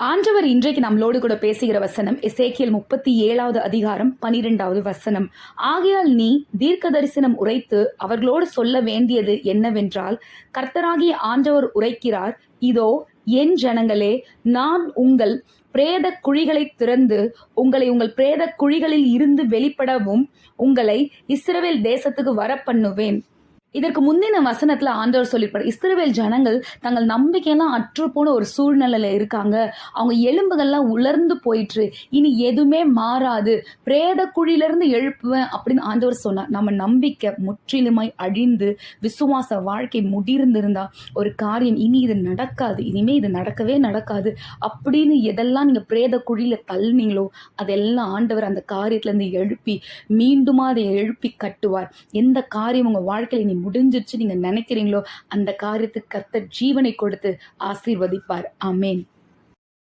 ஆண்டவர் இன்றைக்கு நம்மளோடு கூட பேசுகிற வசனம் எசேக்கியேல் 37வது அதிகாரம் 12வது வசனம். ஆகையால் நீ தீர்க்க தரிசனம் உரைத்து அவர்களோடு சொல்ல வேண்டியது என்னவென்றால், கர்த்தராகிய ஆண்டவர் உரைக்கிறார், இதோ என் ஜனங்களே, நான் உங்கள் பிரேத குழிகளை திறந்து உங்களை உங்கள் பிரேத குழிகளில் இருந்து வெளிப்படவும் உங்களை இஸ்ரவேல் தேசத்துக்கு வர பண்ணுவேன். இதற்கு முந்தின வசனத்துல ஆண்டவர் சொல்லியிருப்பார், இஸ்ரவேல் ஜனங்கள் தங்கள் நம்பிக்கையெல்லாம் அற்று போன ஒரு சூழ்நிலையில இருக்காங்க. அவங்க எலும்புகள்லாம் உலர்ந்து போயிற்று, இனி எதுவுமே மாறாது, பிரேத குழியிலிருந்து எழுப்புவேன் அப்படின்னு ஆண்டவர் சொன்னார். நம்ம நம்பிக்கை முற்றிலுமாய் அழிந்து விசுவாச வாழ்க்கை முடிந்திருந்தா ஒரு காரியம் இனி இது நடக்காது, இனிமே இது நடக்கவே நடக்காது அப்படின்னு எதெல்லாம் நீங்க பிரேத குழியில தள்ளினீங்களோ அதெல்லாம் ஆண்டவர் அந்த காரியத்துல இருந்து எழுப்பி மீண்டுமா அதை எழுப்பி கட்டுவார். எந்த காரியம் உங்க வாழ்க்கையில முடிஞ்சிருச்சு நீங்க நினைக்கிறீங்களோ அந்த காரியத்துக்கு கர்த்தர் ஜீவனை கொடுத்து ஆசீர்வதிப்பார். ஆமென்.